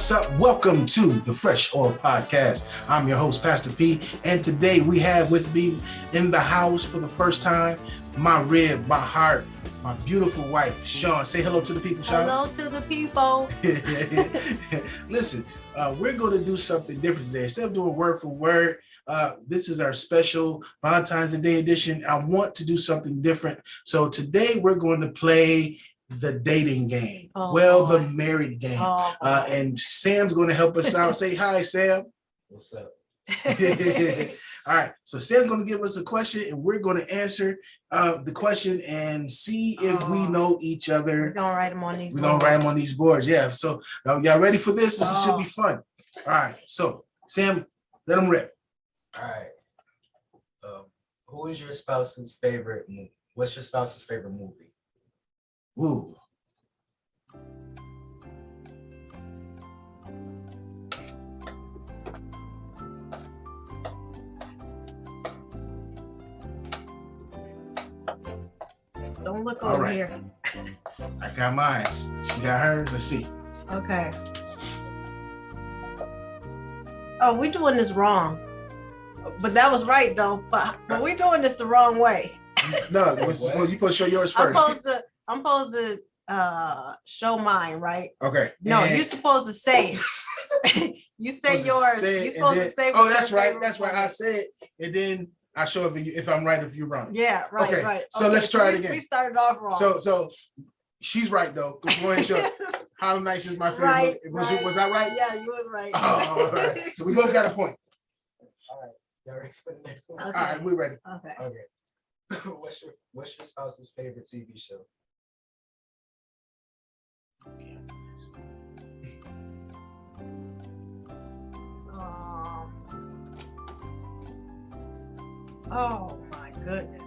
What's up? Welcome to the Fresh Oil Podcast. I'm your host, Pastor P, and today we have with me in the house for the first time, my rib, my heart, my beautiful wife, Sean. Say hello to the people, Sean. Hello to the people. Listen, we're going to do something different today. Instead of doing word for word, this is our special Valentines Day edition. I want to do something different. So today we're going to play the dating game. The married game. And Sam's going to help us out. Say hi, Sam. What's up? All right. So Sam's going to give us a question, and we're going to answer the question and see if we know each other. We're going to write them on these boards. We're going to write them on these boards. Yeah. So y'all ready for this? This should be fun. All right. So Sam, let them rip. All right. Who is your spouse's favorite movie? What's your spouse's favorite movie? Ooh. Don't look over here. I got mine. She got hers. Let's see. Okay. Oh, we're doing this wrong. But that was right though. But we're doing this the wrong way. No, you supposed to show yours first. I'm supposed to show mine, right? Okay. No, you're supposed to say it. You say yours. You're supposed to say. Oh, that's right. That's right. I said it, and then I show if I'm right, if you're wrong. Yeah, right, okay. right. So let's try it again. We started off wrong. So she's right though. Go ahead and show. How nice is my favorite? Right, Was I right? Yeah, you was right. Oh, all right. So we both got a point. All right. Y'all ready for the next one? Okay. All right, we're ready. Okay. What's your spouse's favorite TV show? Oh my goodness.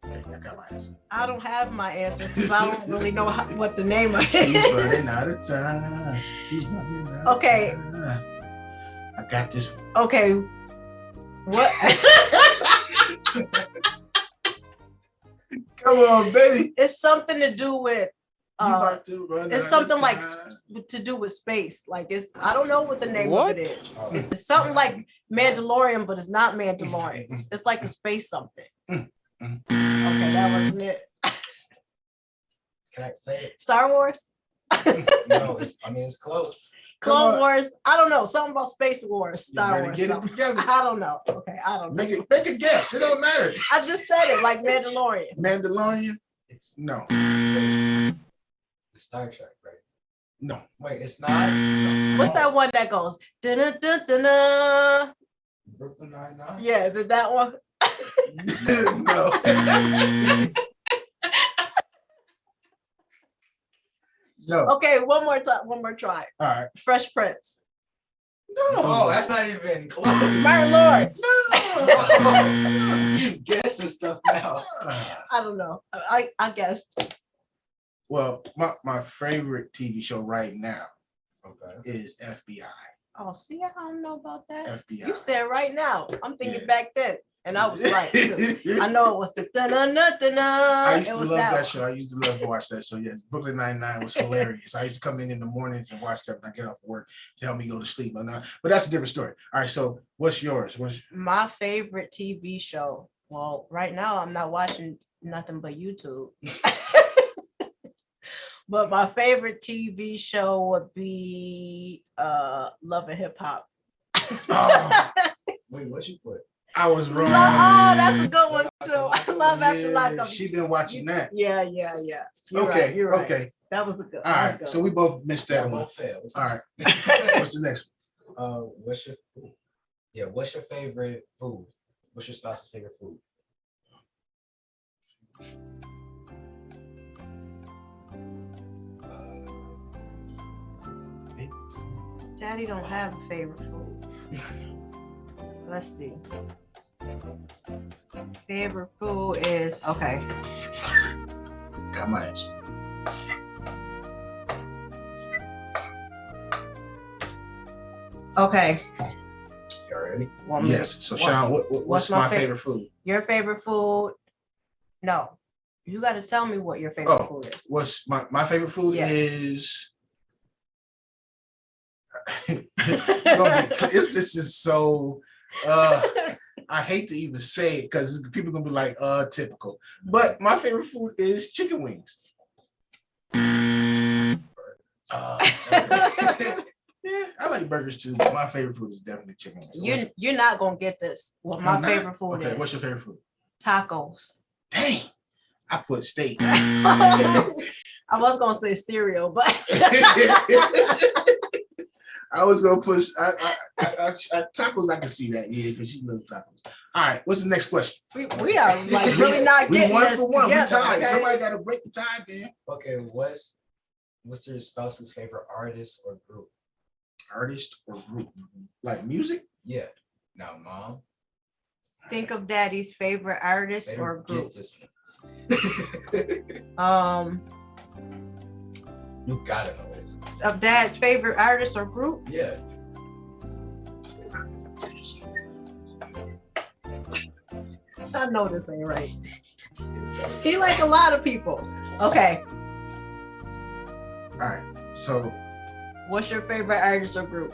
Okay, I got my answer. I don't have my answer because I don't really know what the name of it She's is. running out of time. She's running out of Okay. time. I got this one. Okay. What? Come on, baby. It's something to do with You about to run it's out something of like time. to do with space. Like I don't know what the name What? of it is. It's something like Mandalorian, but it's not Mandalorian. It's like a space something. Okay, that wasn't it. Can I say it? Star Wars? No, it's close. Clone Wars? I don't know. Something about Space Wars. Star Wars. Get it Something. together. I don't know. Okay, I don't know. Make a guess. It don't matter. I just said it like Mandalorian. Mandalorian? It's No. Star Trek, right? No. Wait, it's not. No. What's that one that goes? Dun-dun-dun-dun-dun? Brooklyn Nine-Nine? Yeah, is it that one? No. No. Okay, one more try. All right. Fresh Prince. No. Oh, that's not even close. Martin Lawrence. No. He's guessing stuff now. I don't know. I guessed. Well, my favorite TV show right now is FBI. Oh, see, I don't know about that. FBI. You said right now. I'm thinking Yeah. back then, and I was right too. I know it was the dun-dun-dun-dun-dun. I used It to was love that one. show. I used to love to watch that show. Yes, Brooklyn Nine-Nine was hilarious. I used to come in the mornings and watch that when I get off work to help me go to sleep. But that's a different story. All right, so what's yours? My favorite TV show. Well, right now I'm not watching nothing but YouTube. But my favorite TV show would be Love and Hip Hop. Oh, Wait, what you put? I was wrong. Oh, that's a good one too. I love After Yeah, Lockup. she been watching that. Yeah. You're Okay, right. You're right. okay. That was a good. All that was right, good. so we both missed that Yeah, one. both failed. All right, what's the next one? What's your favorite food? What's your spouse's favorite food? Daddy don't have a favorite food. Let's see. Favorite food is okay. Got my answer. Okay. You ready? Yes. So Sean, what's my favorite food? Your favorite food? No. You got to tell me what your favorite food is. What's my favorite food Yeah. is This is so. I hate to even say it because people are gonna be like, typical. But my favorite food is chicken wings. Yeah, I like burgers too, but my favorite food is definitely chicken wings. You're not gonna get this. What my favorite food is. Okay, what's your favorite food? Tacos. Dang, I put steak. I was gonna say cereal, but I was gonna put tacos. I can see that, yeah, because she loves tacos. All right, what's the next question? we are like really not We getting one this for one. We together, tied. okay? Somebody got to break the tie, man. Okay, what's your spouse's favorite artist or group? Artist or group? Like music? Yeah. Now, mom. Think of daddy's favorite artist They or don't group. get this Um, You gotta know this. of dad's favorite artist or group. Yeah. I know this ain't right. He like a lot of people. Okay, All right. So what's your favorite artist or group?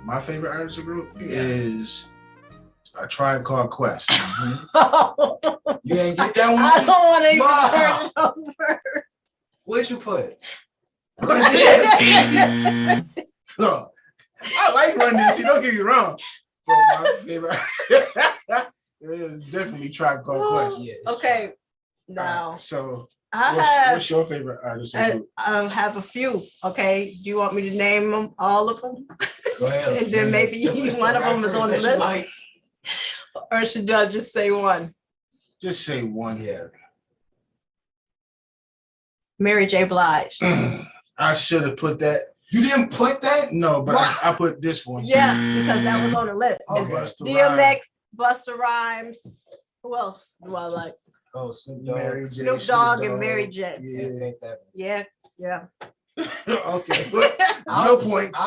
my favorite artist or group Yeah. is A Tribe Called Quest. You ain't get that one? I don't want to even Wow. turn it over. What'd you put? Look, I like Run DMC. Don't get me wrong. But my favorite is definitely Tribe Called Quest. Yeah. Okay, All now right, so I what's your favorite artist or have, group? I have a few. Okay, do you want me to name them, all of them, Go ahead. And then maybe one of them is on the list. Like, or should I just say one? Just say one. yeah. Mary J. Blige. I should have put that. You didn't put that? No, but Wow. I put this one. Yes, because that was on the list. Okay. It's Busta Rhymes. DMX, Busta Rhymes. Who else do I like? Oh, Snoop Dogg. Mary J. Snoop Dogg and Mary J. Yeah. Can't think that. Yeah. Okay. No I'll- points.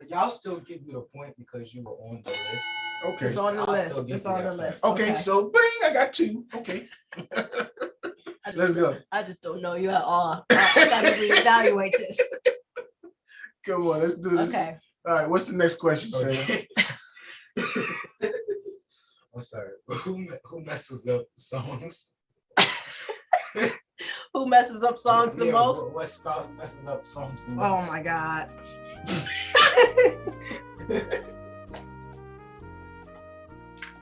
Y'all still give you the point because you were on the list. Okay. It's on the I'll list. still give It's you on that the point. list. Okay, so bing, I got two. Okay. I just Let's go. I just don't know you at all. I gotta reevaluate this. Come on, let's do this. Okay. All right, what's the next question, Sam? Okay. I'm sorry. Who messes up songs? Who messes up songs the Yeah, most? What spouse messes up songs the Oh most? my God.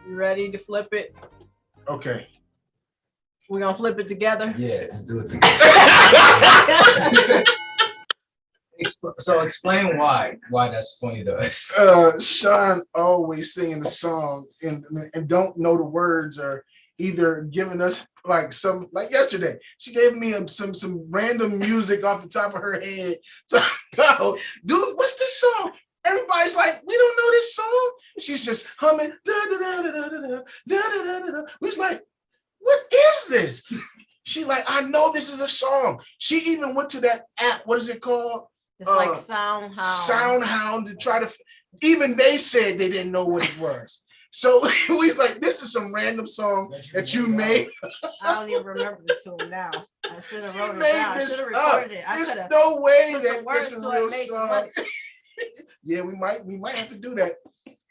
You ready to flip it? Okay. We're gonna flip it together. Yeah, let's do it together. So explain why that's funny to us. Sean always singing the song and don't know the words, or either giving us like yesterday. She gave me some random music off the top of her head. So no, dude, what's this song? Everybody's like, we don't know this song. She's just humming. Da, da, da, da, da, da, da, da, da, da, da. We was like, what is this? She like, I know this is a song. She even went to that app. What is it called? It's like SoundHound. SoundHound to try to. Even they said they didn't know what it was. So we was like, this is some random song that you made. I don't even remember the tune now. I should have wrote it made down. I this should have up. recorded it. I There's could have. no way put that some words this is a so it real makes song. money. Yeah, we might have to do that.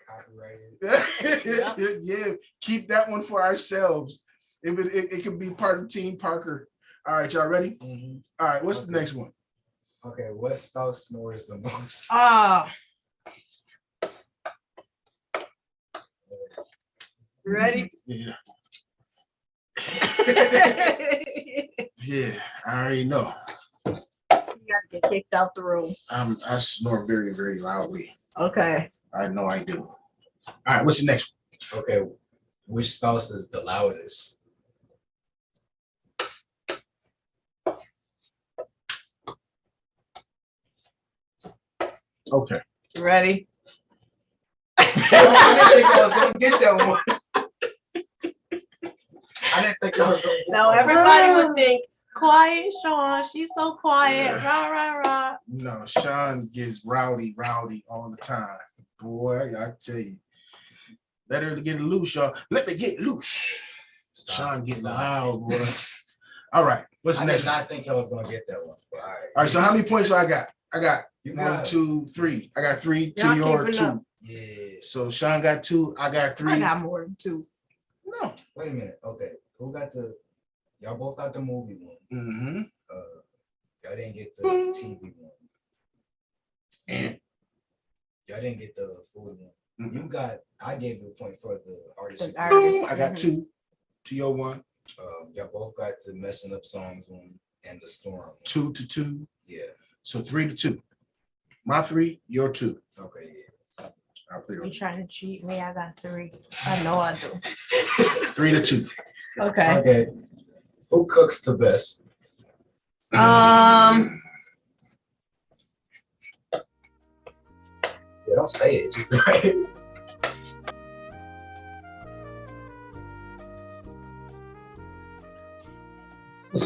Copyrighted. Yeah, keep that one for ourselves. If it could be part of Team Parker. All right, y'all ready? Mhm. All right, what's the Okay. next one? Okay, what spouse snores the most? Ready? Yeah, You yeah, I already know. gotta get kicked out the room. I snore very, very loudly. Okay. I know I do. All right, what's the next Okay, which spouse is the loudest? one? Okay. Ready? I didn't think I was gonna get that one. I didn't think I was gonna get Now that one. everybody would think, quiet Sean, she's so quiet. Rah, rah, rah. No, Sean gets rowdy all the time. Boy, I tell you. Let her get loose, y'all. Let me get loose. Stop, Sean gets stop. loud, boy. All right, what's the I next did one? not think I was gonna get that one. But all right. All right, so how many points do I got? I got You 1, got 2, 3. I got 3 to Y'all your keeping 2. up. Yeah. So Sean got 2. I got 3. I got more than 2. No. Wait a minute. Okay. Who got the? Y'all both got the movie one. Mm-hmm. Y'all didn't get the Boom. TV one. And Y'all didn't get the food one. Mhm. You got. I gave you a point for the artist. The artist. boom, I got Mhm. 2 to your 1. Y'all both got the messing up songs one and the storm one. 2 to 2. Yeah. So 3 to 2. My 3, your 2. Okay. Yeah. I'll put You it trying to cheat me? I got 3. I know I do. on 3 to 2. Okay. Okay. Who cooks the best? Um, Yeah, don't say it. Just right.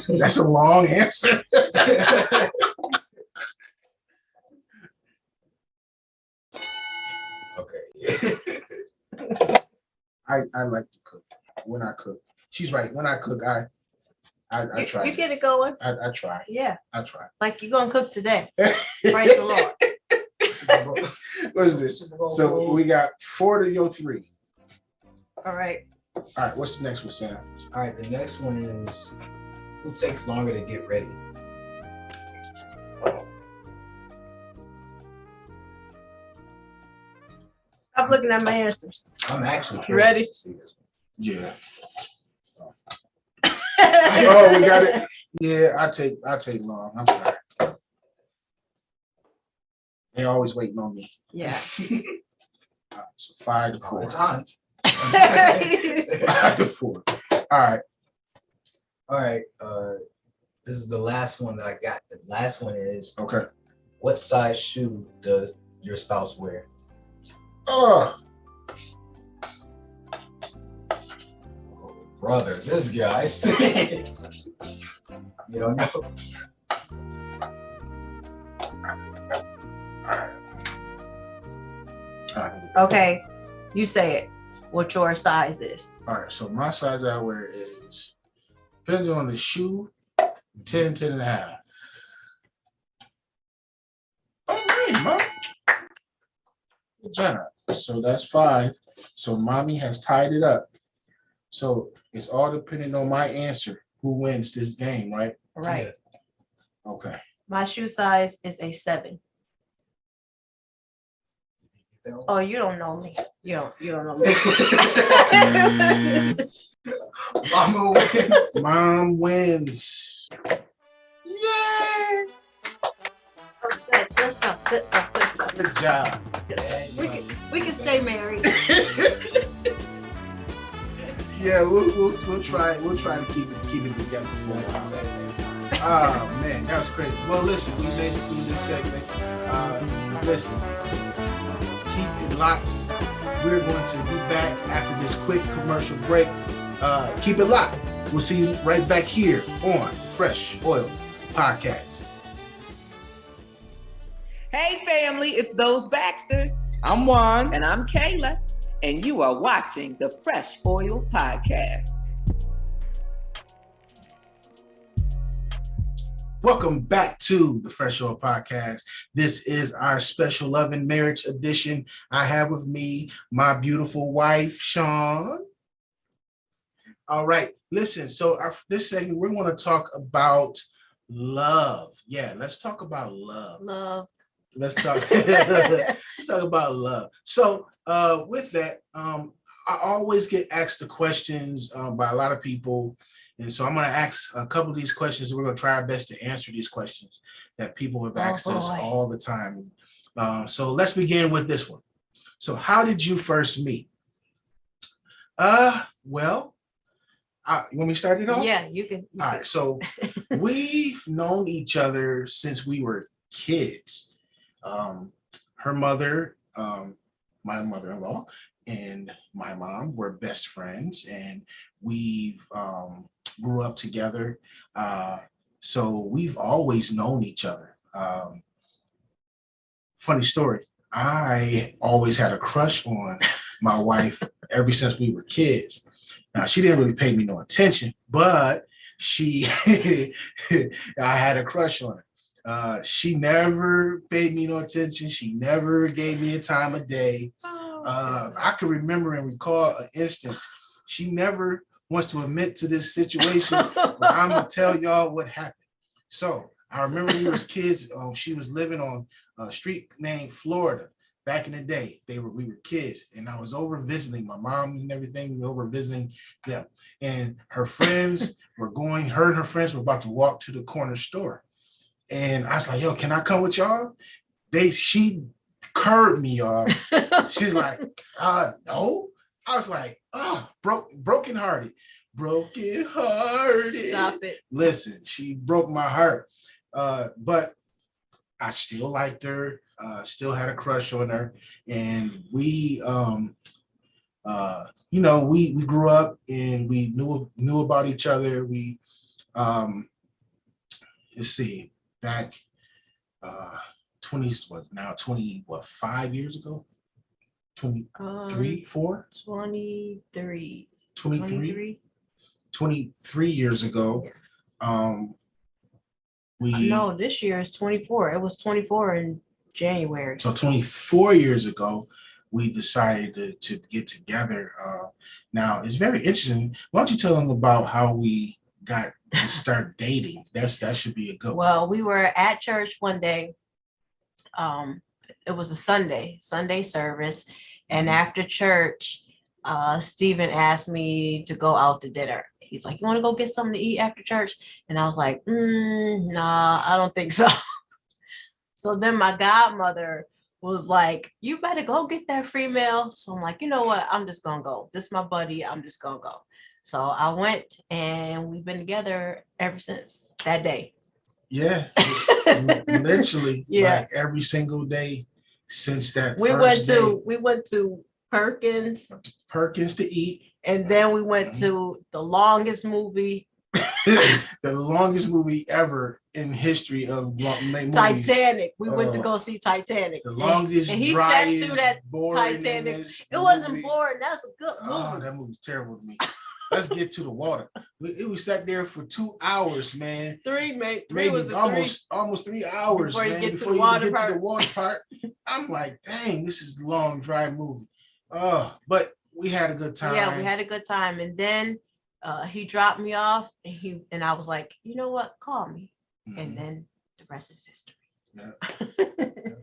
That's a long answer. Okay. Yeah. I like to cook. When I cook, she's right. When I cook, I try. you get it going. I try. Yeah, I try. like you're gonna cook today. Praise the Lord. What is this? So we got 4 to your 3. All right. All right. What's the next one, Sam? All right. The next one is who takes longer to get ready? Stop looking at my answers. I'm actually You curious ready? to see this one. Yeah. Oh, we got it. Yeah, I take long. I'm sorry. They always waiting on me. Yeah. All right, so 5 to All 4. the time. 5 to 4. All right. All right. This is the last one that I got. The last one is Okay. what size shoe does your spouse wear? Oh, Oh, brother, this guy stinks. You don't know. all right. Okay. You say it. What your size is? All right. So my size I wear is depends on the shoe, 10 and a half. Oh man, Mom. Good job. So that's 5. So mommy has tied it up. So it's all depending on my answer who wins this game, right? Right. Okay. My shoe size is a 7. Oh, you don't know me. You don't know me. Mama wins. Mom wins. Yay! Good stuff. Good stuff. Good stuff. Good job. We can stay married. Yeah, we'll try. We'll try to keep it together for a while. Oh man, that was crazy. Well, listen, we made it through this segment. Listen, keep it locked. We're going to be back after this quick commercial break. Keep it locked. We'll see you right back here on Fresh Oil Podcast. Hey family, it's those Baxters. I'm Juan. And I'm Kayla. And you are watching the Fresh Oil Podcast. Welcome back to the Fresh Oil Podcast. This is our special love and marriage edition. I have with me my beautiful wife, Sean. All right, listen. So this segment, we're going to talk about love. Yeah, let's talk about love. Love. Let's talk. Let's talk about love. So, with that, I always get asked the questions by a lot of people. And so I'm going to ask a couple of these questions. We're going to try our best to answer these questions that people have asked us all the time. So let's begin with this one. So how did you first meet? Well, you want me to start it off? Yeah, you can. All right. So we've known each other since we were kids. Her mother, my mother-in-law, and my mom were best friends, and we've grew up together. So we've always known each other. Funny story. I always had a crush on my wife ever since we were kids. Now, she didn't really pay me no attention, but I had a crush on her. She never paid me no attention. She never gave me a time of day. I can remember and recall an instance. She never wants to admit to this situation, but I'm gonna tell y'all what happened. So I remember we was kids. She was living on a street named Florida back in the day. We were kids, and I was over visiting my mom and everything. We were over visiting them, and her friends were going. Her and her friends were about to walk to the corner store, and I was like, "Yo, can I come with y'all?" She curved me, y'all. She's like, no. I was like, oh, brokenhearted. Brokenhearted. Stop it. Listen, she broke my heart. But I still liked her, still had a crush on her. And we we grew up and we knew about each other. We let's see, back 5 years ago? 23, 4? 23. 23 years ago. No, this year is 24. It was 24 in January. So 24 years ago, we decided to get together. Now, it's very interesting. Why don't you tell them about how we got to start dating? That should be a good one. Well, we were at church one day. It was a Sunday service. And after church, Stephen asked me to go out to dinner. He's like, you want to go get something to eat after church? And I was like, nah, I don't think so. So then my godmother was like, you better go get that free meal. So I'm like, you know what? I'm just going to go. This is my buddy. I'm just going to go. So I went and we've been together ever since that day. Yeah, literally, yeah. Like every single day since that. We went to Perkins to eat, and then we went to the longest movie, the longest movie ever in history of movies. Titanic. We went to go see Titanic. The longest, and he driest, sat through that Titanic. It wasn't boring. That's a good movie. Oh, that movie's terrible to me. Let's get to the water. We sat there for 2 hours, man. Maybe almost 3 hours, before man. Before you get to the water part, I'm like, dang, this is a long, dry movie. But we had a good time. Yeah, we had a good time, and then he dropped me off, and I was like, you know what? Call me, and then the rest is history. Yeah.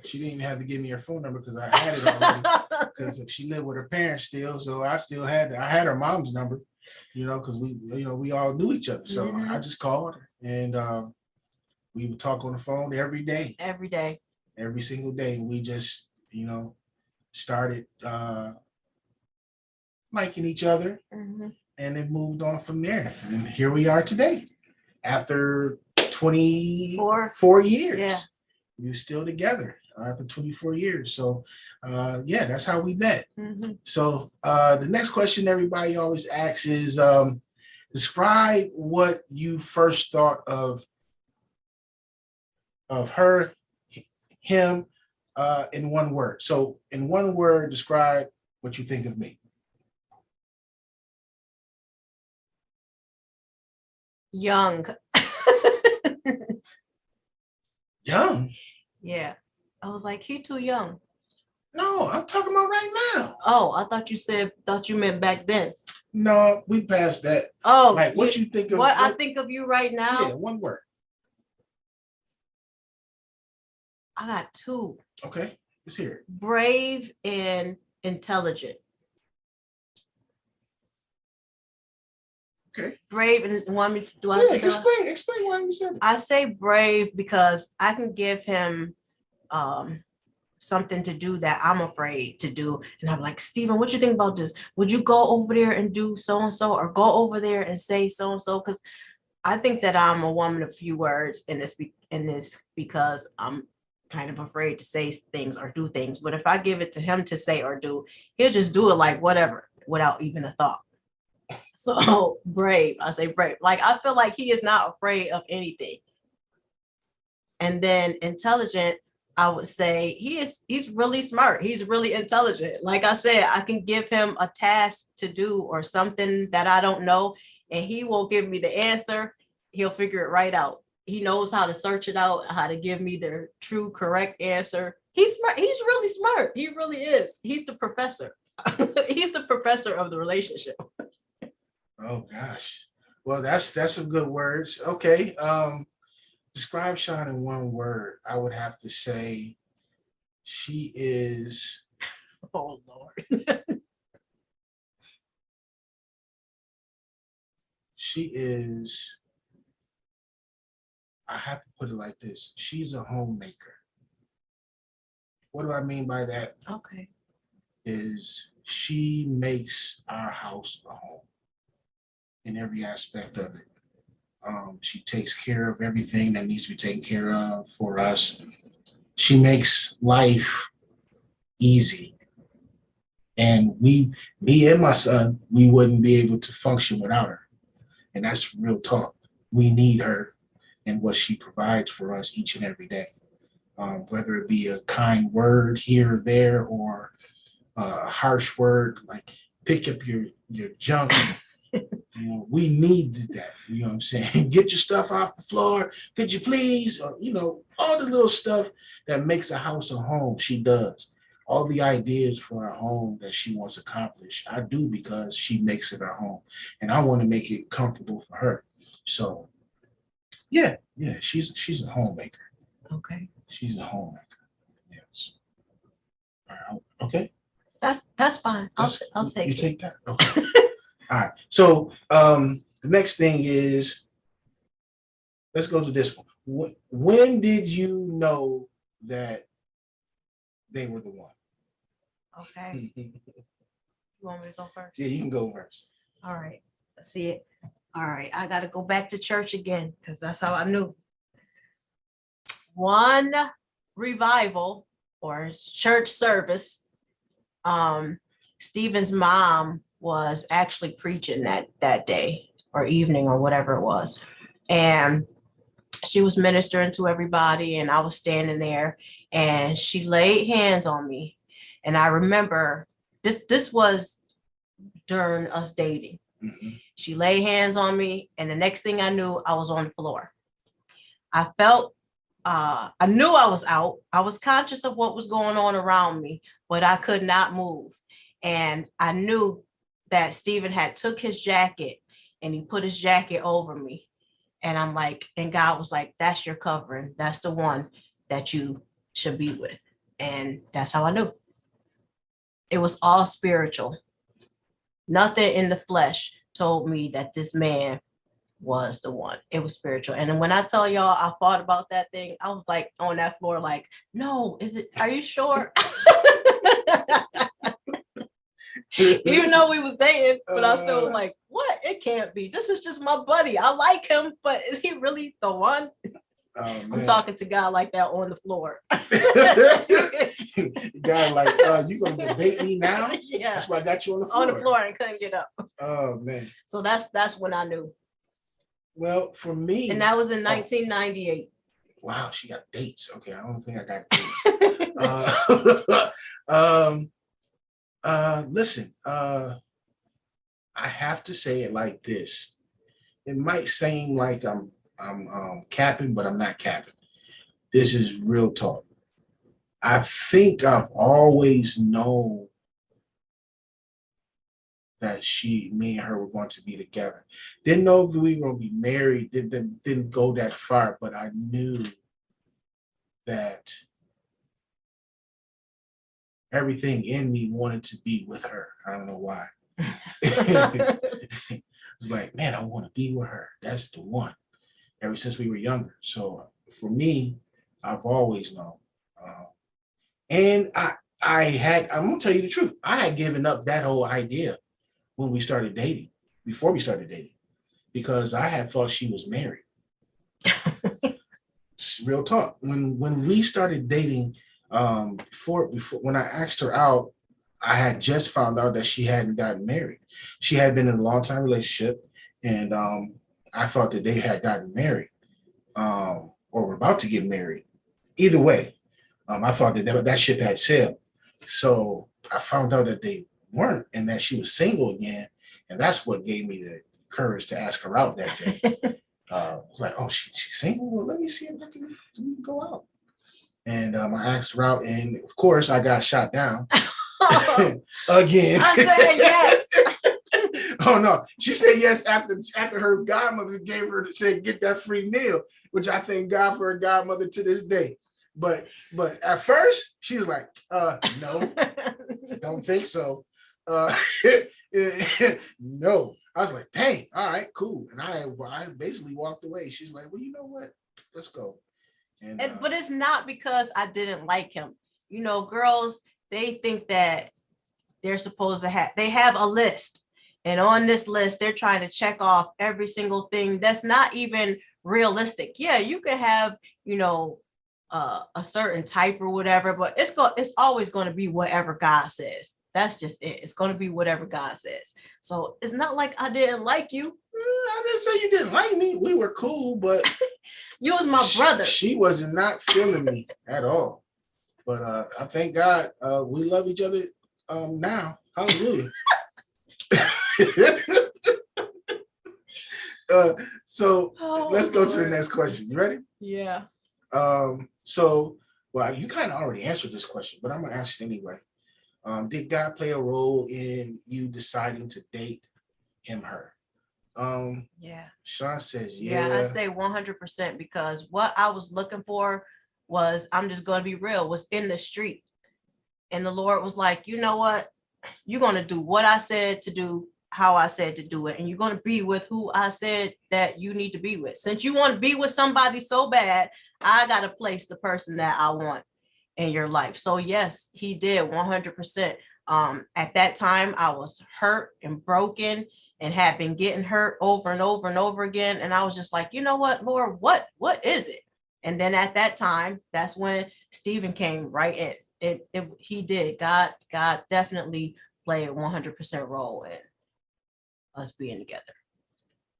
She didn't even have to give me her phone number because I had it already. Because she lived with her parents still, so I had her mom's number. Because we all knew each other. So I just called her and we would talk on the phone every day. Every single day. We just, started liking each other and it moved on from there. And here we are today. After 24 years. Yeah. We're still together after 24 years. So that's how we met. So the next question everybody always asks is describe what you first thought of her, him, in one word. So in one word, describe what you think of me. Young. Young? Yeah. I was like, he too young. No, I'm talking about right now. Oh, I thought you meant back then. No, we passed that. Oh, like what you think of what I think of you right now? Yeah, one word. I got two. Okay, let's hear it. Brave and intelligent. Okay. Brave and want me to do explain why you said it. I say brave because I can give him something to do that I'm afraid to do. And I'm like, Stephen, what you think about this? Would you go over there and do so-and-so or go over there and say so-and-so? Because I think that I'm a woman of few words in this because I'm kind of afraid to say things or do things. But if I give it to him to say or do, he'll just do it like whatever without even a thought. So brave, I say brave. Like I feel like he is not afraid of anything. And then intelligent, I would say he's really smart. He's really intelligent. Like I said, I can give him a task to do or something that I don't know, and he will give me the answer. He'll figure it right out. he knows how to search it out, how to give me the true correct answer. He's smart. He's really smart. He really is. He's the professor. He's the professor of the relationship. Oh gosh. Well, that's some good words. Okay. Describe Sean in one word. I would have to say she is. Oh Lord. She is. I have to put it like this. She's a homemaker. What do I mean by that? Okay. Is she makes our house a home in every aspect of it. She takes care of everything that needs to be taken care of for us. She makes life easy. And me and my son, we wouldn't be able to function without her. And that's real talk. We need her and what she provides for us each and every day. Whether it be a kind word here or there, or a harsh word like pick up your junk. We need that. You know what I'm saying? Get your stuff off the floor. Could you please? Or, all the little stuff that makes a house a home, she does. All the ideas for our home that she wants accomplished, I do because she makes it our home. And I want to make it comfortable for her. So yeah, she's a homemaker. Okay. She's a homemaker. Yes. All right. Okay. That's fine. I'll take you it. take that. Okay. All right. So the next thing is, let's go to this one. When did you know that they were the one? Okay. You want me to go first? Yeah, you can go first. All right. Let's see it. All right. I got to go back to church again because that's how I knew. One revival or church service. Stephen's mom was actually preaching that day or evening or whatever it was. And she was ministering to everybody and I was standing there and she laid hands on me. And I remember this was during us dating. Mm-hmm. She laid hands on me and the next thing I knew, I was on the floor. I felt, I knew I was out. I was conscious of what was going on around me, but I could not move. And I knew that Stephen had took his jacket and he put his jacket over me. And I'm like, and God was like, that's your covering. That's the one that you should be with. And that's how I knew. It was all spiritual. Nothing in the flesh told me that this man was the one. It was spiritual. And then when I tell y'all I thought about that thing, I was like on that floor, like, no, are you sure? Even though we was dating, but I still was like, what? It can't be. This is just my buddy. I like him, but is he really the one? I'm talking to God like that on the floor. God, like, you gonna debate me now? Yeah. That's why I got you on the floor. On the floor and couldn't get up. Oh man. So that's when I knew. Well, for me, and that was in 1998. Wow, she got dates. Okay, I don't think I got dates. Listen, I have to say it like this. It might seem like I'm capping, but I'm not capping. This is real talk. I think I've always known that me and her were going to be together. Didn't know if we were going to be married. Didn't go that far, but I knew that everything in me wanted to be with her. I don't know why. It's like, man, I want to be with her. That's the one. Ever since we were younger. So for me, I've always known. And I'm gonna tell you the truth. I had given up that whole idea when we started dating, before we started dating, because I had thought she was married. Real talk. When we started dating, before when I asked her out, I had just found out that she hadn't gotten married. She had been in a long-time relationship, and I thought that they had gotten married, or were about to get married. Either way, I thought that ship had sailed. So I found out that they weren't, and that she was single again, and that's what gave me the courage to ask her out that day. was like, oh, she's single? Well, let me see if we can go out. And I asked her out, and of course, I got shot down again. I said yes. Oh no, she said yes after her godmother gave her to say get that free meal, which I thank God for her godmother to this day. But at first she was like, no, don't think so. No. I was like, dang, all right, cool. And I basically walked away. She's like, well, you know what? Let's go. But it's not because I didn't like him. You know, girls, they think that they're supposed to they have a list. And on this list, they're trying to check off every single thing that's not even realistic. Yeah, you can have, you know, a certain type or whatever, but it's always going to be whatever God says. That's just it. It's going to be whatever God says. So it's not like I didn't like you. I didn't say you didn't like me. We were cool, but you was my brother. She was not feeling me at all. But I thank God we love each other now. Hallelujah. So let's go to the next question. You ready? Yeah. So, well, you kind of already answered this question, but I'm gonna ask it anyway. Did God play a role in you deciding to date him, her? Yeah. Sean says, yeah. Yeah, I say 100% because what I was looking for was, I'm just going to be real, was in the street. And the Lord was like, you know what? You're going to do what I said to do, how I said to do it. And you're going to be with who I said that you need to be with. Since you want to be with somebody so bad, I got to place the person that I want in your life. So yes, he did 100%. At that time, I was hurt and broken and had been getting hurt over and over and over again. And I was just like, you know what, Lord, what is it? And then at that time, that's when Stephen came right in. He did. God definitely played a 100% role in us being together.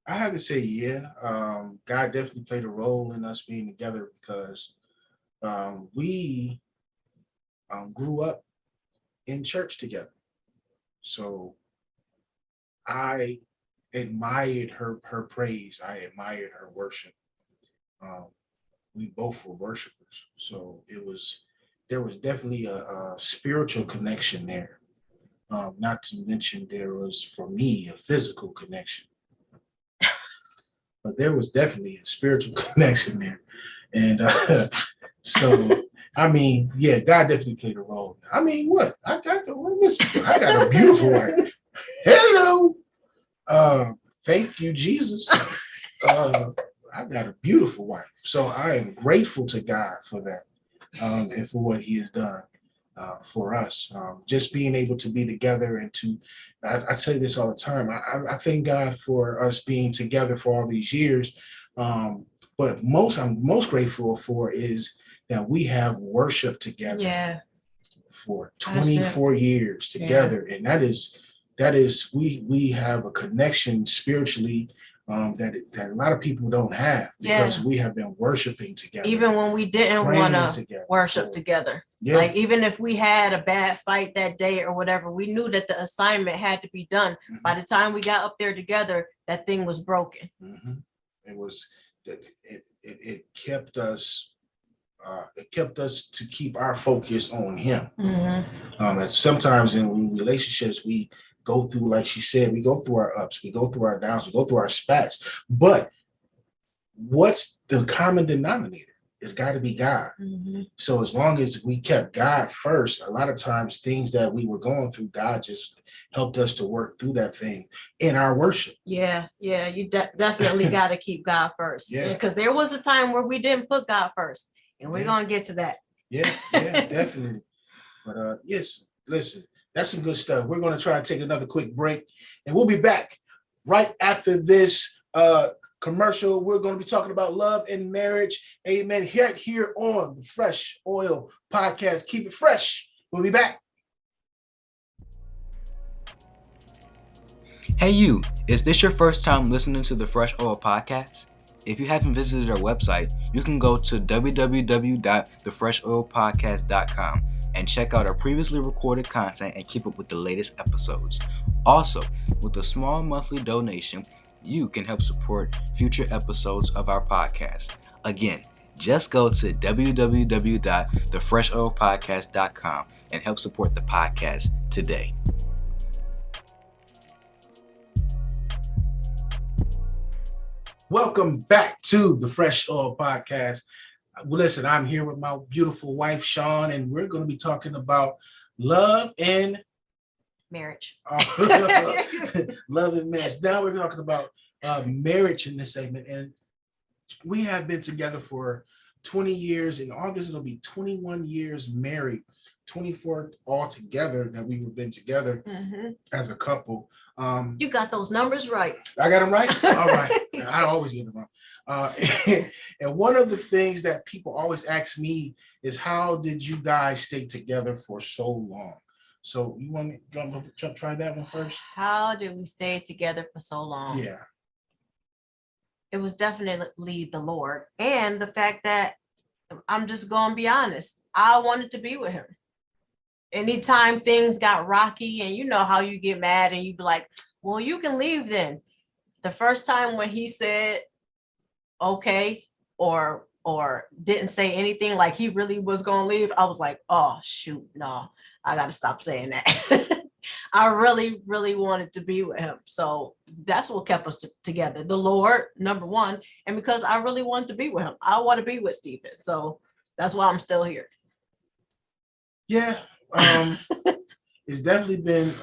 I have to say, yeah. God definitely played a role in us being together because we grew up in church together. So I admired her praise. I admired her worship. We both were worshipers. So there was definitely a spiritual connection there. Not to mention there was, for me, a physical connection. But there was definitely a spiritual connection there. And so, I mean, yeah, God definitely played a role. I mean, what? I got a beautiful wife. Hello. Thank you, Jesus. I got a beautiful wife. So I am grateful to God for that and for what he has done for us. Just being able to be together and I say this all the time. I thank God for us being together for all these years. But I'm most grateful for is that we have worshiped together for 24 years together. Yeah. And that is we have a connection spiritually that a lot of people don't have because we have been worshiping together. Even when we didn't want to worship together. Yeah. Like even if we had a bad fight that day or whatever, we knew that the assignment had to be done. Mm-hmm. By the time we got up there together, that thing was broken. Mm-hmm. It kept us. It kept us to keep our focus on him. Mm-hmm. And sometimes in relationships, we go through, like she said, we go through our ups, we go through our downs, we go through our spats. But what's the common denominator? It's got to be God. Mm-hmm. So as long as we kept God first, a lot of times things that we were going through, God just helped us to work through that thing in our worship. Yeah, you definitely got to keep God first. Yeah, because there was a time where we didn't put God first. And we're going to get to that. Yeah, definitely. But yes, listen, that's some good stuff. We're going to try to take another quick break. And we'll be back right after this commercial. We're going to be talking about love and marriage. Amen. Here on the Fresh Oil Podcast. Keep it fresh. We'll be back. Hey you, is this your first time listening to the Fresh Oil Podcast? If you haven't visited our website, you can go to www.thefreshoilpodcast.com and check out our previously recorded content and keep up with the latest episodes. Also, with a small monthly donation, you can help support future episodes of our podcast. Again, just go to www.thefreshoilpodcast.com and help support the podcast today. Welcome back to the Fresh Oil Podcast. Well, listen, I'm here with my beautiful wife, Sean, and we're going to be talking about love and Marriage. love and marriage. Now we're talking about marriage in this segment, and we have been together for 20 years. In August, it'll be 21 years married, 24 all together that we've been together as a couple. You got those numbers right. I got them right? All right. I always get them wrong. And one of the things that people always ask me is, how did you guys stay together for so long? So you want me to try that one first? How did we stay together for so long? Yeah. It was definitely the Lord, and the fact that I'm just going to be honest, I wanted to be with him. Anytime things got rocky, and you know how you get mad and you be like, well, you can leave then. The first time when he said okay, or didn't say anything, like he really was going to leave, I was like, oh shoot, no, I got to stop saying that. I really, really wanted to be with him. So that's what kept us together. The Lord, number one, and because I really wanted to be with him. I want to be with Stephen. So that's why I'm still here. Yeah. It's definitely been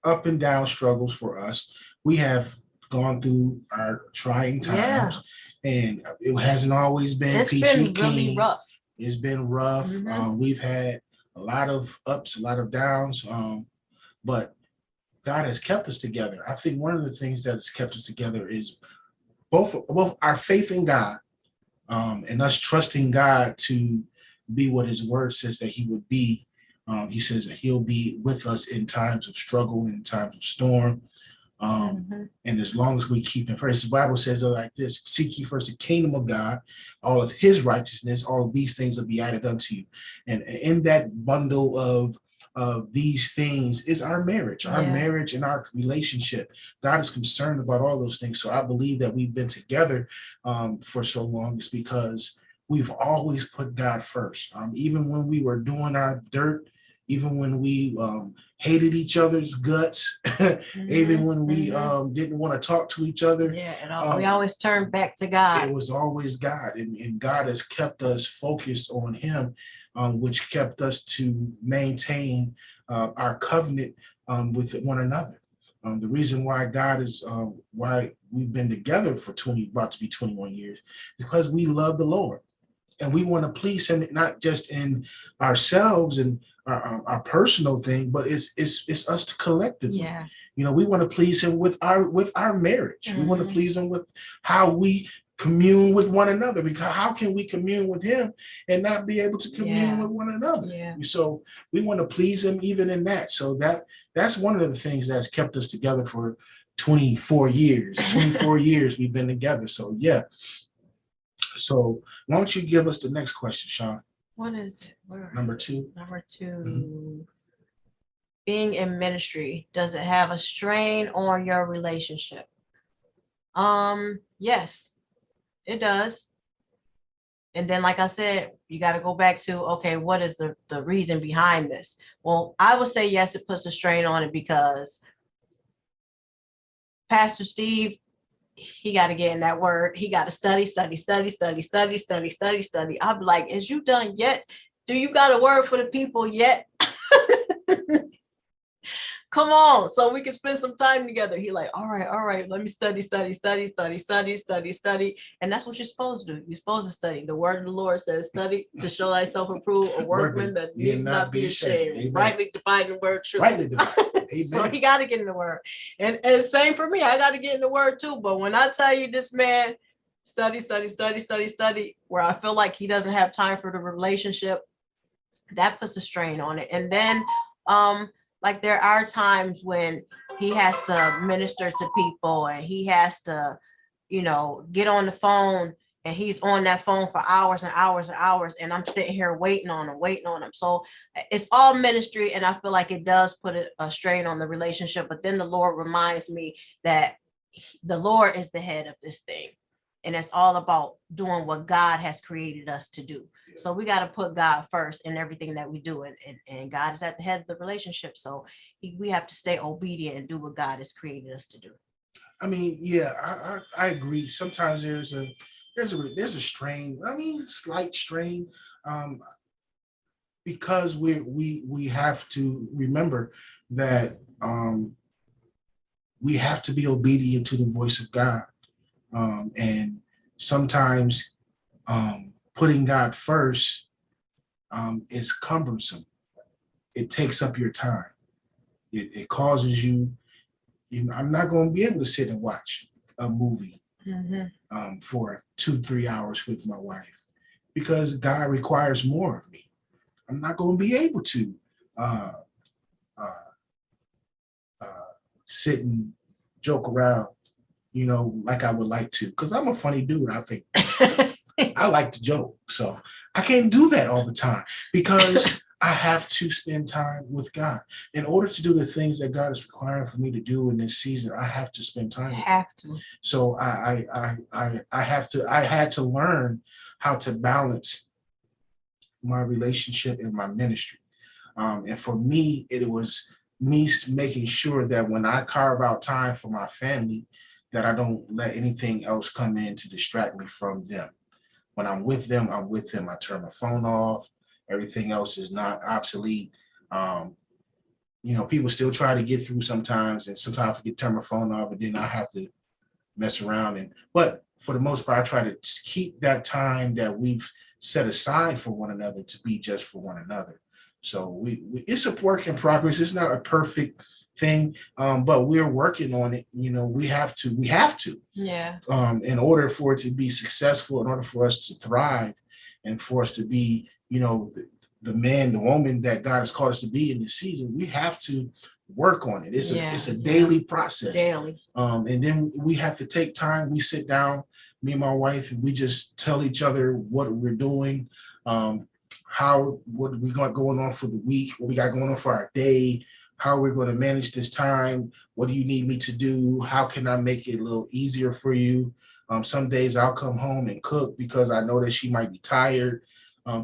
up and down struggles for us. We have gone through our trying times, and it hasn't always been It's peachy been really keen. rough. It's been rough. We've had a lot of ups, a lot of downs, but God has kept us together. I think one of the things that has kept us together is both our faith in God, and us trusting God to be what his word says that he would be. He says that he'll be with us in times of struggle and in times of storm. And as long as we keep him first, the Bible says it like this: seek ye first the kingdom of God, all of his righteousness, all of these things will be added unto you. And in that bundle of these things is our marriage and our relationship. God is concerned about all those things. So I believe that we've been together for so long is because we've always put God first. Even when we were doing our dirt, even when we hated each other's guts, even when we didn't want to talk to each other. We always turned back to God. It was always God, and God has kept us focused on him, which kept us to maintain our covenant with one another. The reason why God is why we've been together for about to be 21 years is because we love the Lord. And we want to please him, not just in ourselves and our personal thing, but it's us collectively. Yeah. You know, we want to please him with our marriage. We want to please him with how we commune with one another, because how can we commune with him and not be able to commune with one another? Yeah. So we want to please him even in that. So that's one of the things that's kept us together for 24 years. 24 years we've been together. So yeah. So why don't you give us the next question, Sean? What is it? Number two. Number two. Being in ministry, does it have a strain on your relationship? Yes, it does. And then, like I said, you got to go back to, okay, what is the reason behind this? Well, I would say yes, it puts a strain on it because Pastor Steve, he got to get in that word. He got to study. I'll be like, is you done yet? Do you got a word for the people yet? Come on, so we can spend some time together. He like, all right, let me study. And that's what you're supposed to do. You're supposed to study. The word of the Lord says, study to show thyself approved, a workman that need not be ashamed. Rightly dividing the word truth. Rightly dividing. So he got to get in the word. And same for me. I got to get in the word too. But when I tell you this man, study, where I feel like he doesn't have time for the relationship, that puts a strain on it. And then, like there are times when he has to minister to people and he has to, get on the phone, and he's on that phone for hours and hours and hours. And I'm sitting here waiting on him. So it's all ministry. And I feel like it does put a strain on the relationship. But then the Lord reminds me that the Lord is the head of this thing. And it's all about doing what God has created us to do. Yeah. So we got to put God first in everything that we do. And God is at the head of the relationship. So we have to stay obedient and do what God has created us to do. I mean, yeah, I agree. Sometimes there's a strain. I mean, slight strain, because we have to remember that we have to be obedient to the voice of God, and sometimes putting God first is cumbersome. It takes up your time. It causes you. I'm not going to be able to sit and watch a movie for 2-3 hours with my wife because God requires more of me. I'm not going to be able to sit and joke around, like I would like to, because I'm a funny dude. I think I like to joke, so I can't do that all the time because I have to spend time with God. In order to do the things that God is requiring for me to do in this season, I have to spend time with Him. So I had to learn how to balance my relationship and my ministry. And for me, it was me making sure that when I carve out time for my family, that I don't let anything else come in to distract me from them. When I'm with them, I'm with them. I turn my phone off. Everything else is not obsolete. People still try to get through sometimes, and sometimes I forget to turn my phone off, and then I have to mess around. But for the most part, I try to keep that time that we've set aside for one another to be just for one another. So it's a work in progress. It's not a perfect thing, but we're working on it. We have to. Yeah. In order for it to be successful, in order for us to thrive, and for us to be, the man, the woman that God has called us to be in this season, we have to work on it. It's a daily process. Daily. And then we have to take time. We sit down, me and my wife, and we just tell each other what we're doing, what we got going on for the week, what we got going on for our day, how we're going to manage this time. What do you need me to do? How can I make it a little easier for you? Some days I'll come home and cook because I know that she might be tired.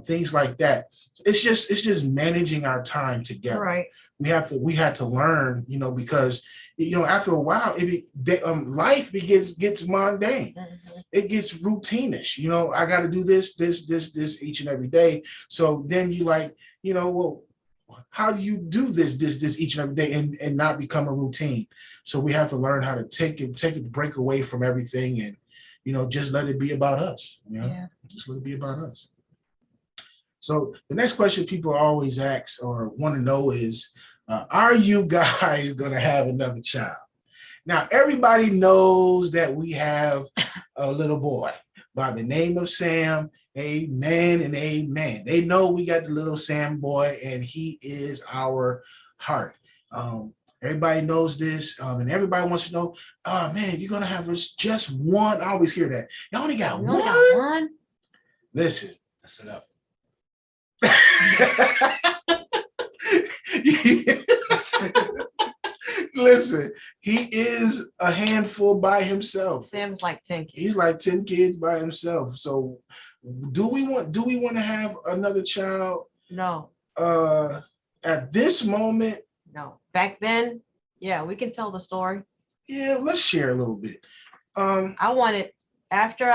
Things like that. It's just managing our time together. Right. We had to learn, because after a while, life gets mundane. Mm-hmm. It gets routinish. I got to do this each and every day. So then you well, how do you do this each and every day and not become a routine? So we have to learn how to take a break away from everything and just let it be about us. Yeah. Just let it be about us. So the next question people always ask or want to know is, are you guys going to have another child? Now, everybody knows that we have a little boy by the name of Sam. Amen and amen. They know we got the little Sam boy, and he is our heart. Everybody knows this, and everybody wants to know, oh, man, you're going to have just one. I always hear that. You only got one? Listen. That's enough. Listen, he is a handful by himself. Sam's like 10 kids. He's like 10 kids by himself. So do we want to have another child? No. At this moment? No. Back then, yeah, we can tell the story. Yeah, let's share a little bit. I wanted, after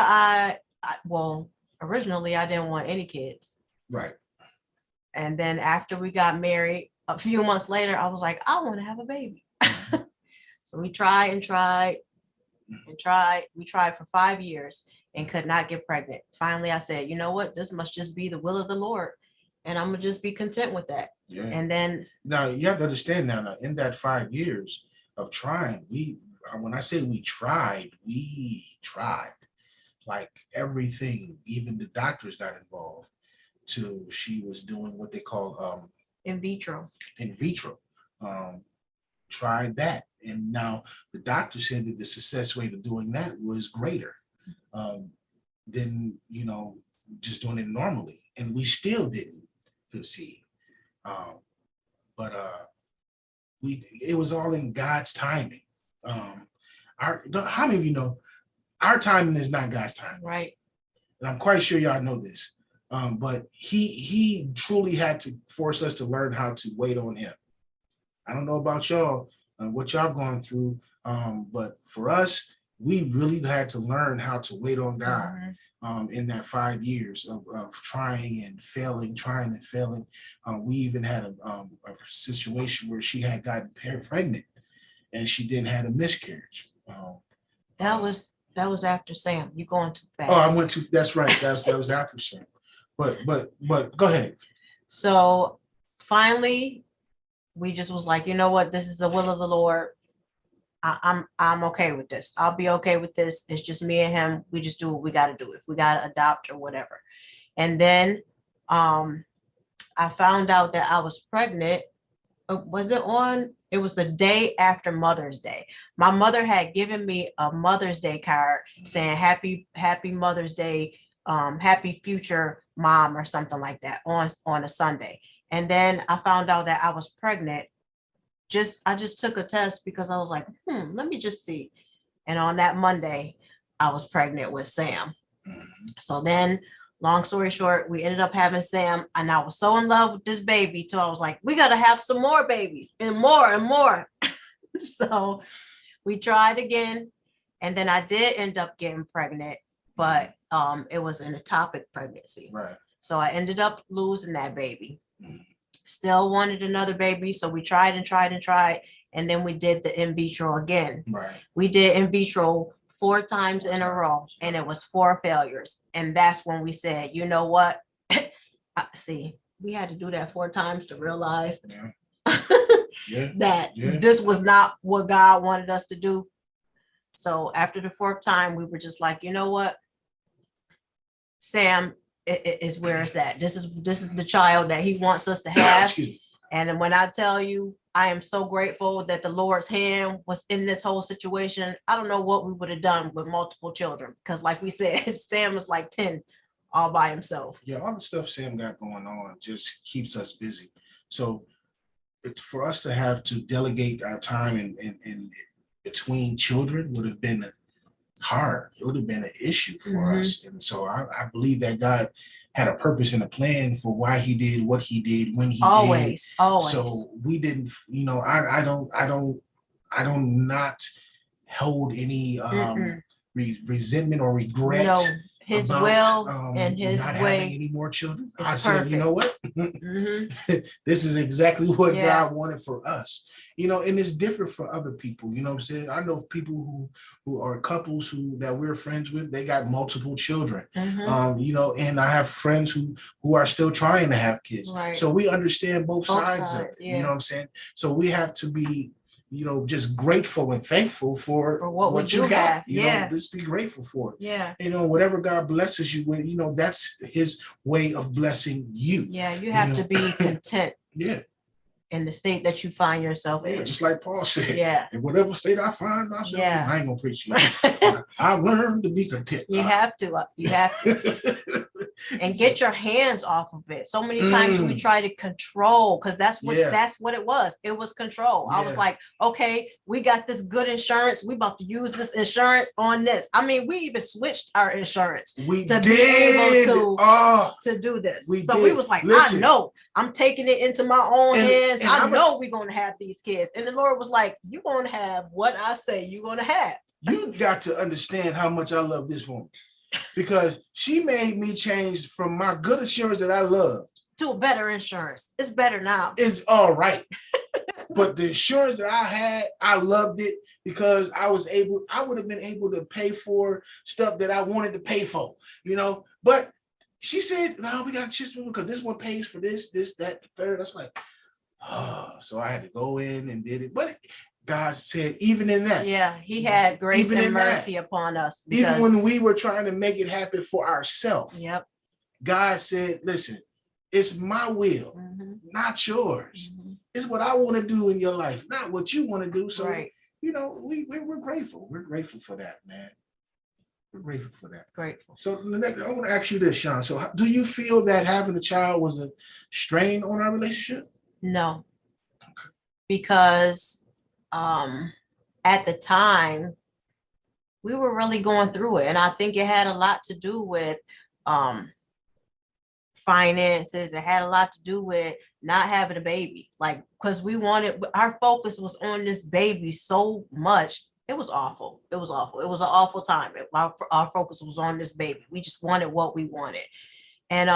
originally I didn't want any kids. Right. And then after we got married, a few months later, I was like, I want to have a baby. So we tried and tried and tried. We tried for 5 years and could not get pregnant. Finally, I said, you know what? This must just be the will of the Lord. And I'm going to just be content with that. Yeah. And then. Now, you have to understand now, in that 5 years of trying, when I say we tried like everything, even the doctors got involved. She was doing what they call in vitro. Tried that, and now the doctor said that the success rate of doing that was greater than just doing it normally, and we still didn't conceive. But it was all in God's timing. How many of you know our timing is not God's time? Right. And I'm quite sure y'all know this. But he truly had to force us to learn how to wait on him. I don't know about y'all and what y'all gone through, but for us, we really had to learn how to wait on God. In that 5 years of trying and failing. We even had a situation where she had gotten pregnant and she didn't have a miscarriage. That was after Sam. You going too fast. Oh, I went to, that's right. That was after Sam. But go ahead. So finally, we just was like, you know what? This is the will of the Lord. I'm okay with this. I'll be okay with this. It's just me and him. We just do what we got to do. If we got to adopt or whatever. And then I found out that I was pregnant. It was the day after Mother's Day. My mother had given me a Mother's Day card saying happy Mother's Day, happy future mom or something like that on a Sunday. And then I found out that I was pregnant. I just took a test because I was like, let me just see. And on that Monday, I was pregnant with Sam. So then, long story short, we ended up having Sam, and I was so in love with this baby, so I was like, we got to have some more babies and more and more. So we tried again, and then I did end up getting pregnant, but it was an ectopic pregnancy. Right. So I ended up losing that baby. Still wanted another baby, so we tried, and then we did the in vitro again. Right. We did in vitro 4 times in a row, and it was 4 failures. And that's when we said, you know what? See, we had to do that 4 times to realize that this was not what God wanted us to do. So after the 4th time, we were just like, you know what? Sam is where it's at. This is the child that he wants us to have. And then when I tell you, I am so grateful that the Lord's hand was in this whole situation. I don't know what we would have done with multiple children, because like we said, Sam was like 10 all by himself. Yeah, all the stuff Sam got going on just keeps us busy. So it's for us to have to delegate our time in between children would have been hard. It would have been an issue for us. And so I believe that God had a purpose and a plan for why he did what he did when he did. Always. So we didn't, I don't not hold any resentment or regret. No, his about, will and his not way. Having any more children. I perfect. said, you know what? This is exactly what God wanted for us. And it's different for other people. You know what I'm saying? I know people who are couples that we're friends with, they got multiple children. And I have friends who are still trying to have kids. Right. So we understand both sides of it. You know what I'm saying? So we have to be just grateful and thankful for what you got. Just be grateful for it. Yeah. Whatever God blesses you with, that's his way of blessing you. Yeah, you have to be content. Yeah. In the state that you find yourself in. Just like Paul said. Yeah. In whatever state I find myself in, I ain't gonna preach you. I learned to be content. You have to. You have to. And get your hands off of it. So many times we try to control, because that's what it was. It was control. I was like, okay, we got this good insurance. We about to use this insurance on this. I mean, we even switched our insurance to be able to do this. We was like, listen, I know I'm taking it into my own hands. And I know we're gonna have these kids. And the Lord was like, you're gonna have what I say you're gonna have. You got to understand how much I love this woman. Because she made me change from my good insurance that I loved to a better insurance. It's better now. It's all right. But the insurance that I had, I loved it because I would have been able to pay for stuff that I wanted to pay for, But she said, no, we got to choose because this one pays for this, that, the third. I was like, so I had to go in and did it. But God said, even in that. Yeah, he had grace and mercy upon us. Even when we were trying to make it happen for ourselves. Yep. God said, listen, it's my will, not yours. It's what I want to do in your life, not what you want to do. So, we're grateful. We're grateful for that, man. We're grateful for that. Grateful. So I want to ask you this, Sean. So do you feel that having a child was a strain on our relationship? No. Okay. Because at the time, we were really going through it. And I think it had a lot to do with finances. It had a lot to do with not having a baby. Like, because our focus was on this baby so much. It was awful. It was awful. It was an awful time. Our focus was on this baby. We just wanted what we wanted. And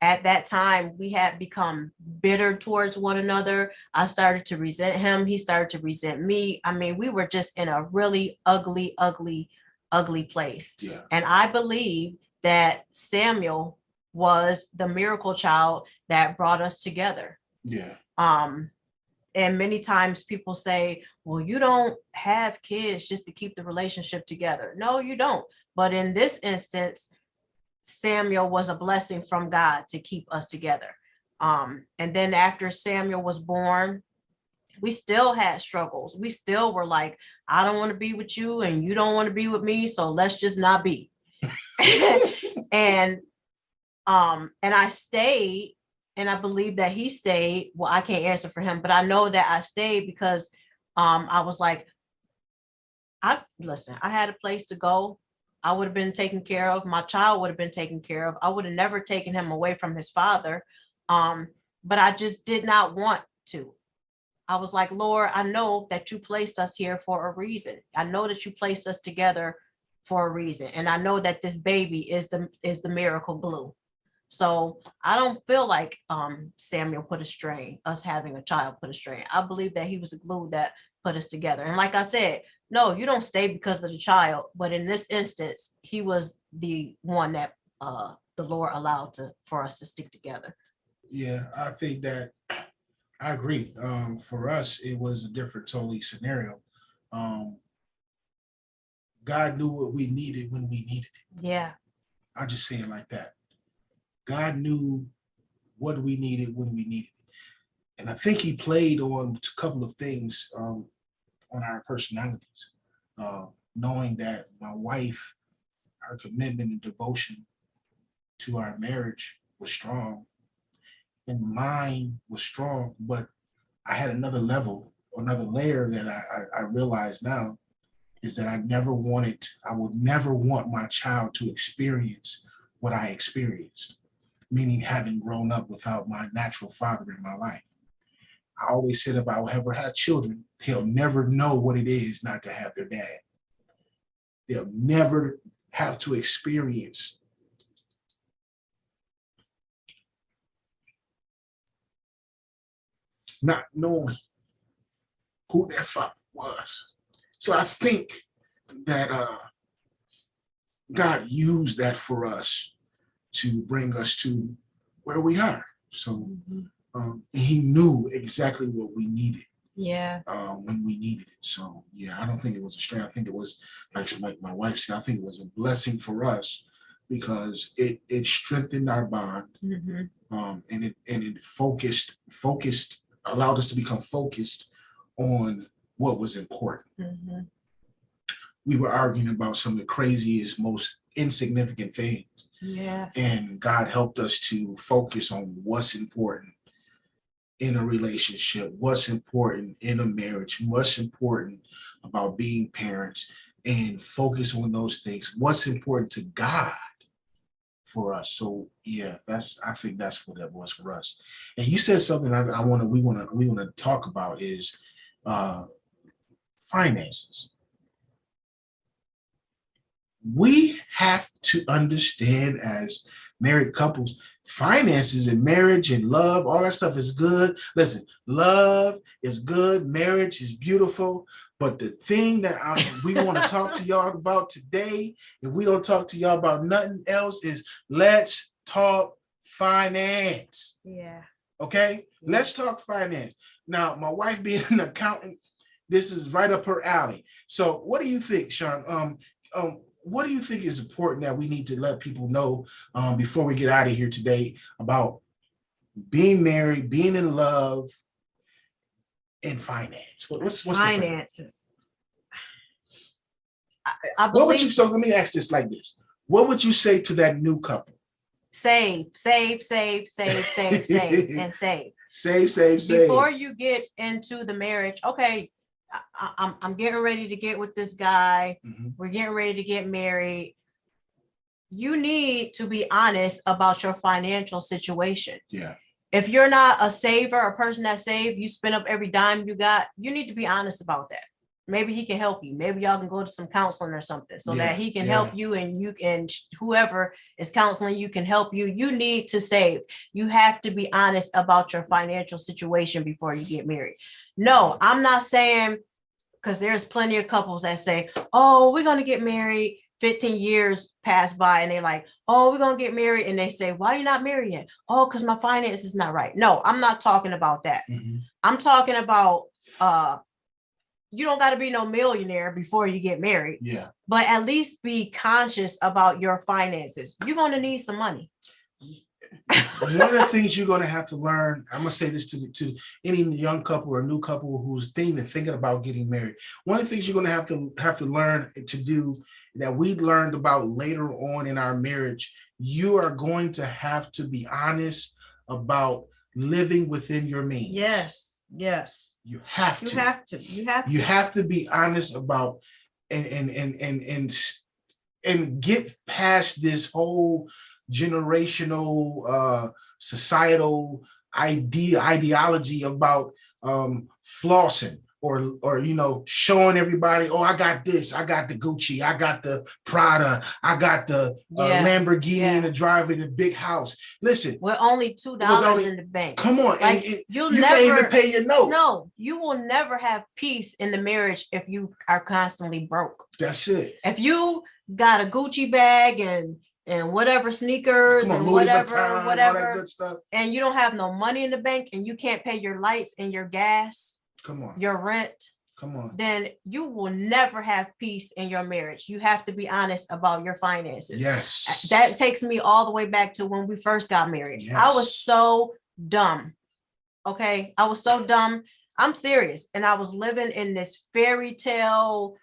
at that time, we had become bitter towards one another. I started to resent him. He started to resent me. I mean, we were just in a really ugly, ugly, ugly place. Yeah. And I believe that Samuel was the miracle child that brought us together. Yeah. And many times people say, well, you don't have kids just to keep the relationship together. No, you don't. But in this instance, Samuel was a blessing from God to keep us together. And then after Samuel was born, we still had struggles. We still were like, I don't want to be with you and you don't want to be with me. So let's just not be. And I stayed, and I believe that he stayed. Well, I can't answer for him, but I know that I stayed because I was like, I had a place to go. I would have been taken care of. My child would have been taken care of. I would have never taken him away from his father. But I just did not want to. I was like, Lord, I know that you placed us here for a reason. I know that you placed us together for a reason. And I know that this baby is the miracle glue. So I don't feel like Samuel put a strain, us having a child put a strain. I believe that he was the glue that put us together. And like I said, no, you don't stay because of the child. But in this instance, he was the one that the Lord allowed for us to stick together. Yeah, I think that I agree. For us, it was a different totally scenario. God knew what we needed when we needed it. Yeah. I just say it like that. God knew what we needed when we needed it. And I think he played on a couple of things on our personalities, knowing that my wife, her commitment and devotion to our marriage was strong, and mine was strong, but I had another level, another layer that I realize now is that I would never want my child to experience what I experienced, meaning having grown up without my natural father in my life. I always said if I ever had children, they'll never know what it is not to have their dad. They'll never have to experience not knowing who their father was. So I think that God used that for us to bring us to where we are. So he knew exactly what we needed. Yeah. When we needed it. So yeah, I don't think it was a strain. I think it was like my wife said, I think it was a blessing for us because it strengthened our bond. And it focused, allowed us to become focused on what was important. We were arguing about some of the craziest, most insignificant things. Yeah. And God helped us to focus on what's important in a relationship, what's important in a marriage, what's important about being parents, and focus on those things. What's important to God for us. So yeah, I think that's what that was for us. And you said something we want to talk about is finances. We have to understand as married couples, finances and marriage and love, all that stuff is good. Listen, love is good. Marriage is beautiful. But the thing that we want to talk to y'all about today, if we don't talk to y'all about nothing else, is let's talk finance. Yeah. Okay? Let's talk finance. Now, my wife being an accountant, this is right up her alley. So what do you think, Sean? What do you think is important that we need to let people know before we get out of here today about being married, being in love, and finance? What's finances? I believe. What would you? So let me ask this like this: what would you say to that new couple? Save, and save. Save. Before you get into the marriage, okay, I'm getting ready to get with this guy. Mhm. We're getting ready to get married. You need to be honest about your financial situation. Yeah. If you're not a saver, a person that save, you spend up every dime you got, you need to be honest about that. Maybe he can help you. Maybe y'all can go to some counseling or something so that he can help you, and you can, whoever is counseling you can help you. You need to save. You have to be honest about your financial situation before you get married. No, I'm not saying, because there's plenty of couples that say, oh, we're going to get married. 15 years pass by and they're like, oh, we're going to get married. And they say, why are you not married yet? Oh, because my finances is not right. No, I'm not talking about that. Mhm. I'm talking about, you don't got to be no millionaire before you get married, Yeah. but at least be conscious about your finances. You're going to need some money. One of the things you're going to have to learn, I'm going to say this to any young couple or new couple who's thinking about getting married. One of the things you're going to have to learn to do that we learned about later on in our marriage, you are going to have to be honest about living within your means. Yes. You have to. You have to be honest about and get past this whole generational societal ideology about flossing or showing everybody, oh, I got this, I got the Gucci, I got the Prada, I got the Lamborghini in the driveway, the big house. Listen, with only $2 in the bank. Come on, like, and you never can't even pay your note. No, you will never have peace in the marriage if you are constantly broke. That's it. If you got a Gucci bag and whatever sneakers and whatever, all that good stuff, and you don't have no money in the bank and you can't pay your lights and your gas, come on, your rent, come on, then you will never have peace in your marriage. You have to be honest about your finances. Yes. That takes me all the way back to when we first got married. Yes. I was so dumb. Okay. I was so dumb. I'm serious. And I was living in this fairy tale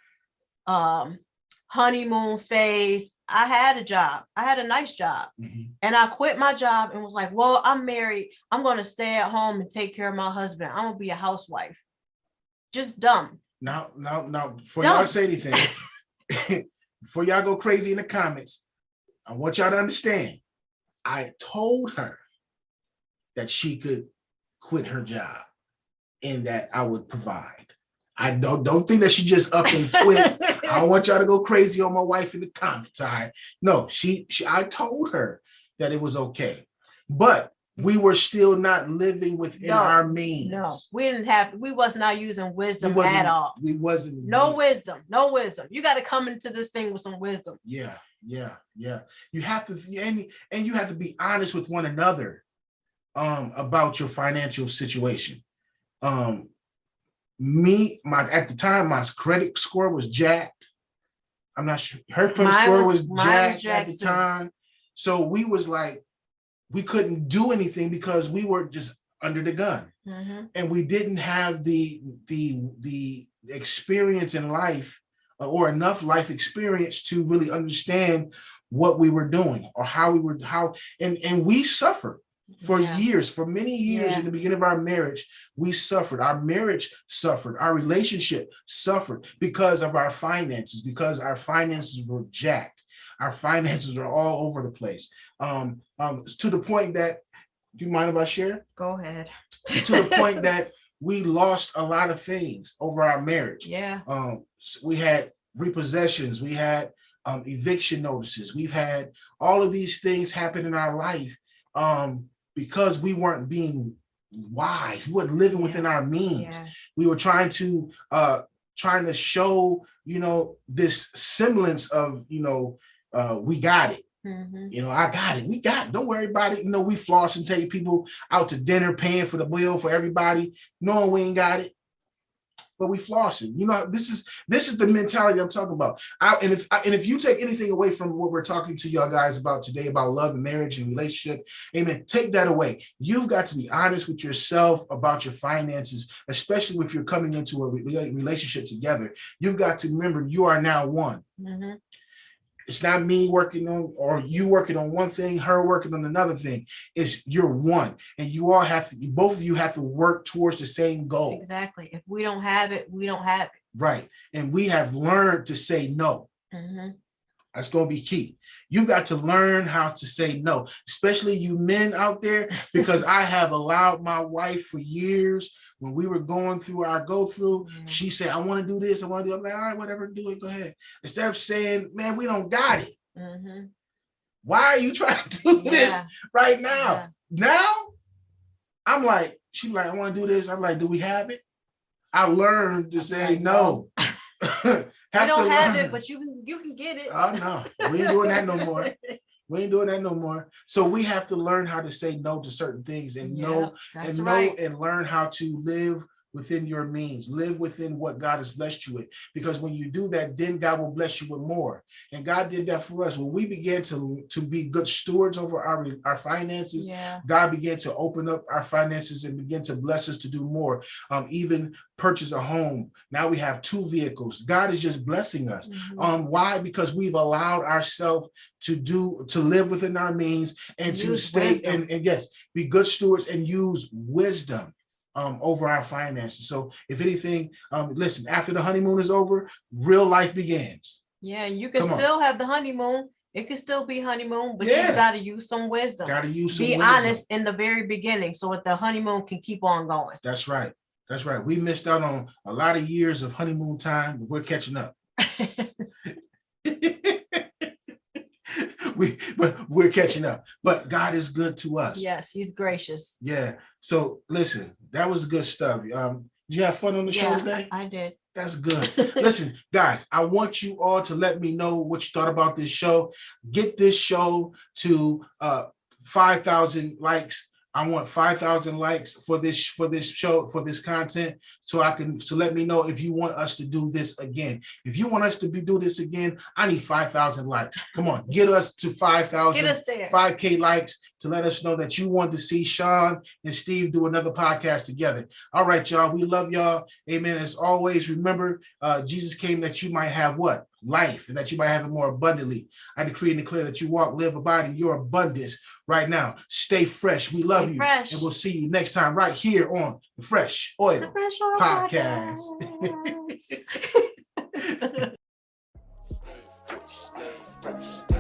honeymoon phase. I had a job. I had a nice job. Mhm. And I quit my job and was like, well, I'm married. I'm going to stay at home and take care of my husband. I'm going to be a housewife. Just dumb. Now, before y'all say anything, before y'all go crazy in the comments, I want y'all to understand, I told her that she could quit her job and that I would provide. I don't think that she just up and quit. I don't want y'all to go crazy on my wife in the comments. All right. No, I told her that it was okay, but we were still not living within our means. No, we was not using wisdom at all. We wasn't. No wisdom. You got to come into this thing with some wisdom. Yeah. You have to, and you have to be honest with one another about your financial situation. At the time, my credit score was jacked. I'm not sure. Her credit score was jacked at the time. So we was like, we couldn't do anything because we were just under the gun. Mm-hmm. And we didn't have the experience in life or enough life experience to really understand what we were doing or and we suffered for years, for many years. In the beginning of our marriage, we suffered. Our marriage suffered. Our relationship suffered because of our finances, because our finances were jacked. Our finances are all over the place. To the point that, do you mind if I share? Go ahead. To the point that we lost a lot of things over our marriage. Yeah. We had repossessions. We had eviction notices. We've had all of these things happen in our life because we weren't being wise. We weren't living within our means. Yeah. We were trying to show, this semblance of, we got it. Mm-hmm. I got it. We got it. Don't worry about it. We floss and take people out to dinner, paying for the bill for everybody, knowing we ain't got it, but we flossing. This is the mentality I'm talking about. And if you take anything away from what we're talking to y'all guys about today, about love and marriage and relationship, amen, take that away. You've got to be honest with yourself about your finances, especially if you're coming into a relationship together. You've got to remember you are now one. Mm-hmm. It's not me working on, or you working on one thing, her working on another thing. It's you're one, and you all have to, both of you have to work towards the same goal. Exactly. If we don't have it, we don't have it. Right. And we have learned to say no. Mhm. That's going to be key. You've got to learn how to say no, especially you men out there, because I have allowed my wife for years. When we were going through our go through, she said, I want to do this. I want to do it. I'm like, all right, whatever, do it. Go ahead. Instead of saying, man, we don't got it. Mhm. Why are you trying to do this Yeah. right now? Yeah. Now, I'm like, she's like, I want to do this. I'm like, do we have it? I learned to say like, no. I don't have it, but you can get it. Oh no, we ain't doing that no more. We ain't doing that no more. So we have to learn how to say no to certain things, and That's right. and learn how to live within your means, live within what God has blessed you with. Because when you do that, then God will bless you with more. And God did that for us. When we began to be good stewards over our finances, Yeah. God began to open up our finances and begin to bless us to do more. Even purchase a home. Now we have 2 vehicles. God is just blessing us. Mhm. Why? Because we've allowed ourselves to live within our means and to Use stay wisdom. and yes, be good stewards and use wisdom over our finances. So if anything, listen, after the honeymoon is over, real life begins. Yeah, you can Come on. still have the honeymoon. It can still be honeymoon, but Yeah. you got to use some wisdom. Got to use some Be wisdom. honest in the very beginning so that the honeymoon can keep on going. That's right. That's right. We missed out on a lot of years of honeymoon time, but we're catching up. We're catching up. But God is good to us. Yes, he's gracious. Yeah. So listen, that was good stuff. Did you have fun on the show today? I did. That's good. Listen, guys, I want you all to let me know what you thought about this show. Get this show to 5,000 likes. I want 5,000 likes for this show, for this content, so let me know if you want us to do this again. If you want us to do this again, I need 5,000 likes. Come on, get us to 5,000, Get us there. 5K likes to let us know that you want to see Sean and Steve do another podcast together. All right, y'all. We love y'all. Amen. As always, remember, Jesus came that you might have what? Life, and that you might have it more abundantly. I decree and declare that you walk, live, abide in your abundance right now. Stay fresh. We love you. Fresh. And we'll see you next time right here on the Fresh Oil The Fresh Oil Podcast. Podcast. Stay fresh, stay fresh, stay